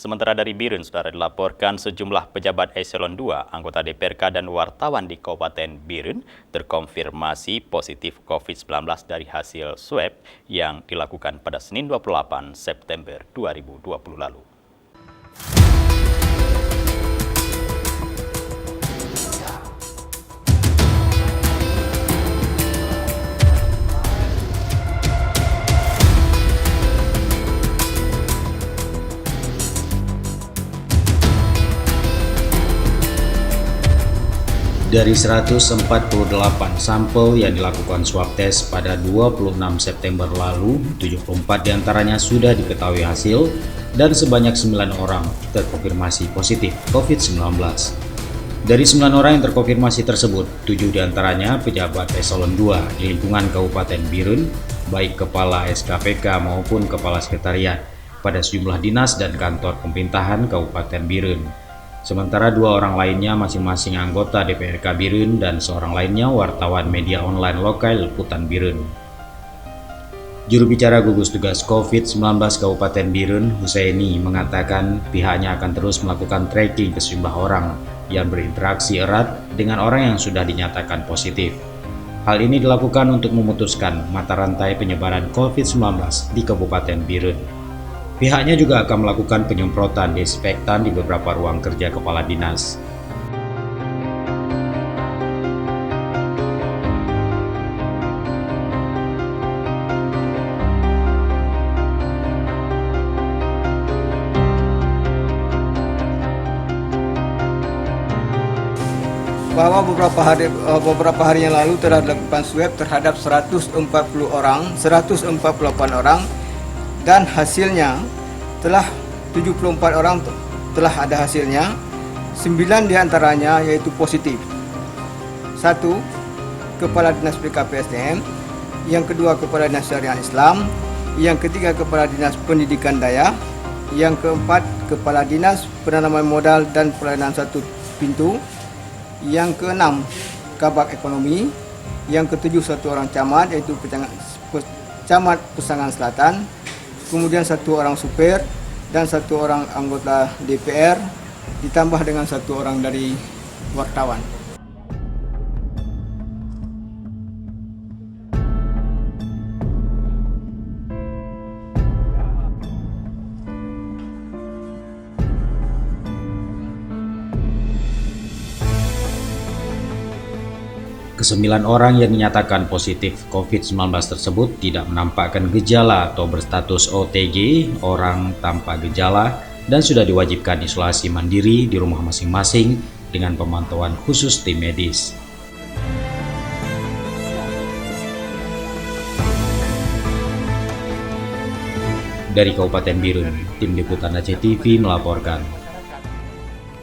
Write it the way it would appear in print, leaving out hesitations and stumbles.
Sementara dari Birun, saudara, dilaporkan sejumlah pejabat eselon 2, anggota DPRK dan wartawan di Kabupaten Birun terkonfirmasi positif COVID-19 dari hasil swab yang dilakukan pada Senin 28 September 2020 lalu. Dari 148 sampel yang dilakukan swab test pada 26 September lalu, 74 diantaranya sudah diketahui hasil dan sebanyak 9 orang terkonfirmasi positif COVID-19. Dari 9 orang yang terkonfirmasi tersebut, 7 diantaranya pejabat eselon 2 di lingkungan Kabupaten Birun, baik kepala SKPK maupun kepala sekretariat pada sejumlah dinas dan kantor pemerintahan Kabupaten Birun. Sementara 2 orang lainnya masing-masing anggota DPRK Birun dan seorang lainnya wartawan media online lokal Liputan Birun. Juru bicara gugus tugas COVID-19 Kabupaten Birun, Husaini, mengatakan pihaknya akan terus melakukan tracking ke sejumlah orang yang berinteraksi erat dengan orang yang sudah dinyatakan positif. Hal ini dilakukan untuk memutuskan mata rantai penyebaran COVID-19 di Kabupaten Birun. Pihaknya juga akan melakukan penyemprotan desinfektan di beberapa ruang kerja kepala dinas. Bahwa beberapa hari yang lalu telah dilakukan swab terhadap 148 orang dan hasilnya telah 74 orang telah ada hasilnya, 9 diantaranya yaitu positif. 1. Kepala Dinas PKPSDM, yang kedua Kepala Dinas Syariah Islam, yang ketiga Kepala Dinas Pendidikan Daya, yang keempat Kepala Dinas Penanaman Modal dan Pelayanan Satu Pintu, yang keenam Kabak Ekonomi, yang ketujuh 1 orang camat yaitu Camat Pesangan Selatan, kemudian 1 orang supir dan 1 orang anggota DPR, ditambah dengan 1 orang dari wartawan. Kesembilan orang yang dinyatakan positif COVID-19 tersebut tidak menampakkan gejala atau berstatus OTG, orang tanpa gejala, dan sudah diwajibkan isolasi mandiri di rumah masing-masing dengan pemantauan khusus tim medis. Dari Kabupaten Birun, tim Liputan Aceh TV melaporkan.